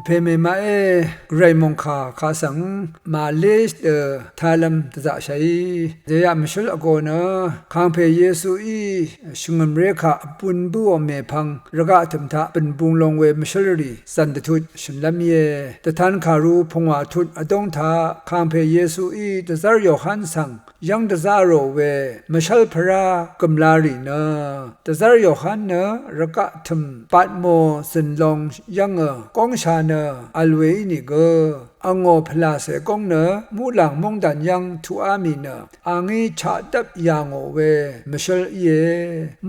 เพเมมาไรมงคาสังมาเลสทาลัมตะจะใช้เดียมชุลโกนะคังเพเยซูอีชุงมเรคาปุนบัวเมพังระกะถึมทะเป็นบุงลงเวมชุลรีสันตทุดชุนลำเยตะทันคารูพงวาทุดอดงทาคังเพเยซูอีตะซาร์โยฮันสังยังตะซาโรเวมชัลพระกัมลารีนะตะซาร์โยฮันนะระกะถึมปัดโมสินลงยังกองชานะอัลเวนี่ก็อังโอพลาเสกงเนมูหลังมงดันยังทุอามีเนอังอีชาดับยางโอเวมชลเย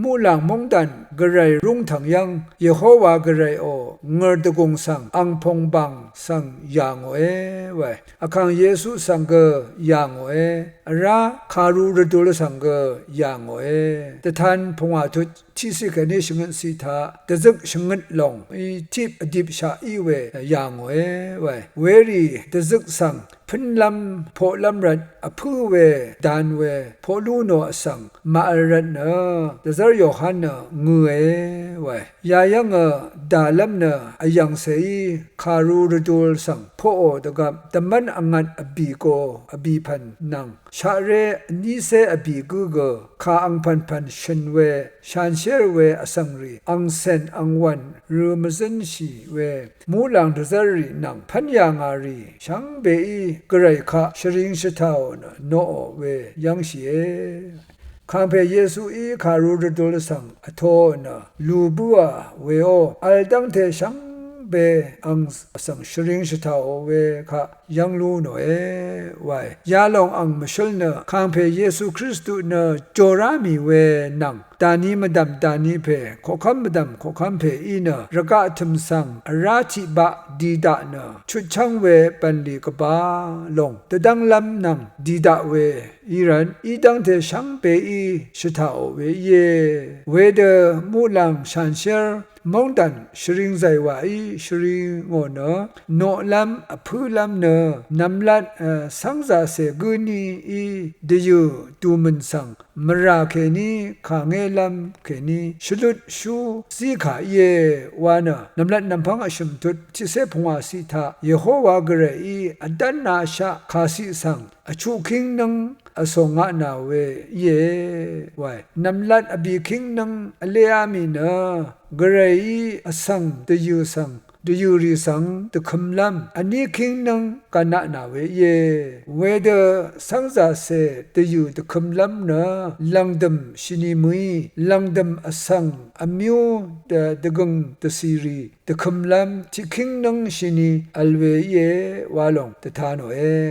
มูหลังมงดันกระไรรุ่งถังยังเยโฮวากระไรโอเงรตกงสังอังพงบังสังยางโอไว้อาคังเยซูสังเกยางโอราคารูรดุลสังเกยางโอแต่ท่านพงอาทุที่สิกันนี้ชงเงินสีทาแต่ซึกชงเงินลงอีทิบอดิบชาอีเวยางโอไว้เวรีแต่ซึกสังพันลำโพลำรัดอพูเวดานเวโพลูโนสังมาอรันเนแต่ซาร์โยฮันเนงเอไว้ยายังดาลัมเนอยังเสยคารูรดูลสังโพโอตกับตมันอังันอบีโกอบีพันนังชาเรนิเซอบีกูโกคาอังพันชันเวชานเชรเวอสังรีอังเซนอังวันรูมซันชีเวมูลังตซารีนังพันยางารีชังเบอีกระไรคะชริงชะทาวนะโนเวยังเสียคัมภีร์เยซูอีคารูดดุลสังอโทนะลูบัวเวโออัลดังเทชังเบอังสังชริงชะทาวเวคะยังลูโนไว้ยาลองอังมชลเนคัมภีร์เยซูคริสต์เนโจรามีเวนังตานีมดำตานีเพขอคำมดำขอคำเพอีเนระกะทึมสังราธิบะดีดะเนชุดช่างเวปันลีกบาลงตะดังลำนังดีดะเวอีรันอีดังเทชังเปอีชะทาเวเยเวเดมูลังชันเชรมองดันชริงใจว่าอีชริงโงเนโนลำอพูลำเนนำลัดสังจาเสกุนีอีเดยูตูมันสังมราเคนีขางเอลำเคนีชลุดชูสีขาเยวานะนำลัดนำพังอชมทุดชิเสพงาสีทาเยโฮวากระอีอดันนาชะคาสิสังอชูคิงนังอสงะนาเวเยวายนำลัดอบีคิงนังอเลอามีเนกระไรอสังตยูสังดูยูริสังตะคำลำอันนี้คิงนังกันนาเวเยเวเดสังจาเสตยูตะคำลำนะลังดมชินีมุยลังดมอสังอมิวตะกงตะซีรีตะคำลำที่คิงนังชินีอัลเวเยวาลงตะทาน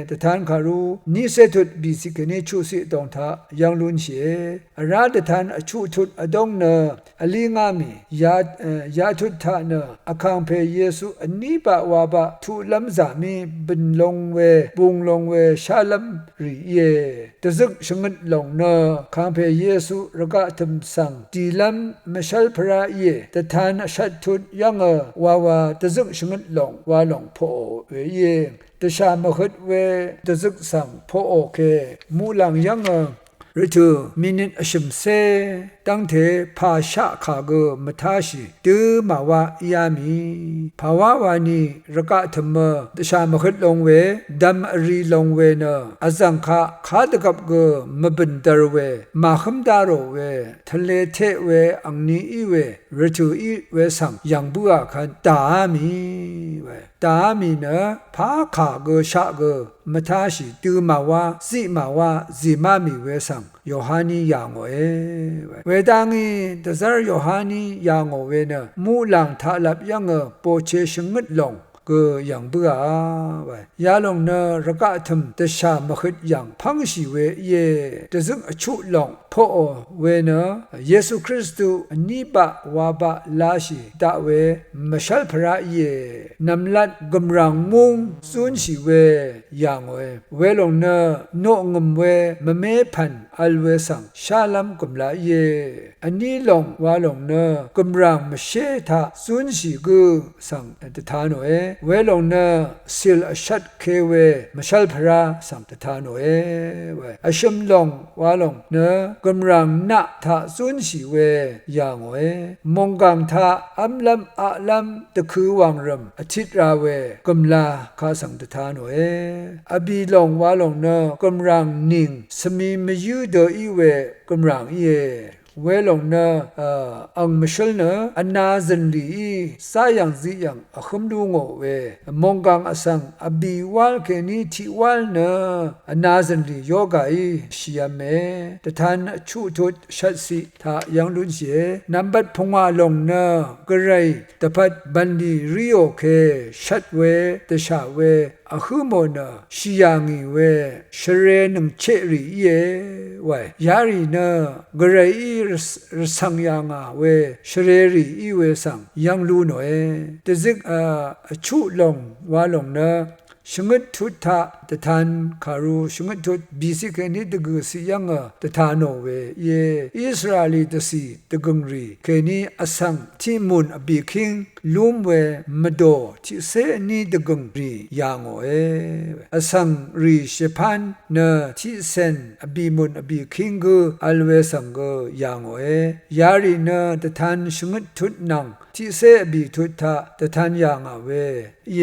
ตะทานคารูนิเซตุดบิสิกเนชูสิตองทายังลุนเชราตะทานอชูทุดอดงเนอลีงามียาทุดทาเนอคังเพเยซูอันนี้บะวาบะทุลำจามีบินลงเวบุงลงเวชาลัมรีเยตะซึกชงดลงเนคังเพเยซูระกะทึมสังดีลัมมชัลพระเยตะทานชัดทุดยังวาตะซึกชงดลงวาลงโพเวเยตะชามขดเวตะซึกสังโพโอเคมูลังยังฤดูมินิอชิมเซตั้งเทภาชะขากมทาชิตือมาวะยามีภาวะวานีระกะธรรมตชามขดลงเวดัมรีลงเวเนอจังคะขาดกับกมบินดารเวมาขมดารเวทะเลเทเวอังนีอีเวฤดูอีเวสังยังบัวคันตามีเวตามีเนภาขากชะกมทาชิตือมาวะสิมาวะซิมามีเวสังโยฮานียังเวดังอีตะซาร์โยฮานียังเวเนมูลังทาลับยังโปเชชงดลงก็ยังเบื่อไว้ยาลงเนระกะทึมตะชามขดยังพังชีเวเยตะซึงอชุลงพ่อเวเนเยซูคริสต์อันนี้บะวาบะลาชีตะเวมชัลพระเยนำลัดกำรังมุงซุนชีเวยังเวลงเนโนงมเวมเมพันอัลเวสังชาลัมกุมลาเยอันนี้ลงวาลงเนกำรังมเชทาซุนชีกุสังตะทาน เวลงเนสิลชัดเคเวมชัลพระสัมตทานโอเอเวอชมลงวาลงเนกำรังนะทะซุนสีเวยางโอเอมงกังทะอัมลัมอะลัมตะคือวังรมอทิตราเวกำลาคาสังตทานโอเออบีลงวาลงเนกำรังนิงสมีมยูเดอีเวกำรังเยเวลงเนอังมิชลเนอนาซันลีสายังซียังอคุมดูงเวมงกังอสังอบีวาลเคนีทิวาลเนอนาซันลีโยกาอีชิยเมตทานชูทุดชัดสิทายังลุนเชนับบัดพงวาลงเนกระไรตะพัดบันดีริโอเคชัดเวตชาเวอะคือโมนาชิยางีเวชเรนึงเชรีเยไวยารีเนกระไรรสังยางาเวชเรรีอีเวสังยังลูโนเอตซึกชุลงวาลงเนชงดทุตะตะทานคารูชงดทุตบีสิเคนิตกุสิยังตะทานโนเวเยอิสราเอลีตสีตะกงรีเคนีอสังที่มุนอบีคิงลุมเวมโดที่เซนีตะกงรียางโอเออสังรีเชพันเนที่เซนอบีมุนอบีคิงกุอัลเวสังกุยางโอเอยารีเนตะทานชงดทุตนังที่เซบีทุตะตะทานยางเวเย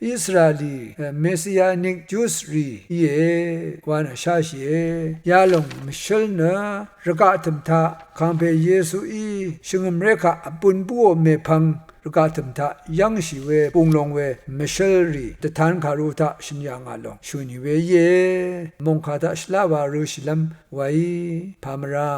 อิสราเอลีMessianic Jews เยวานาชาเชยาลงมิชลเนรกะตมทาคัมเปเยซูอีชงมเรคะปุนปัวเมพังรกะตมทายังชีเวปุงลงเวมิชลรีตะทานคารุทะชินยางาลงชุนิเวเยมงคาตะชลาวารุชิลัมไวพามรา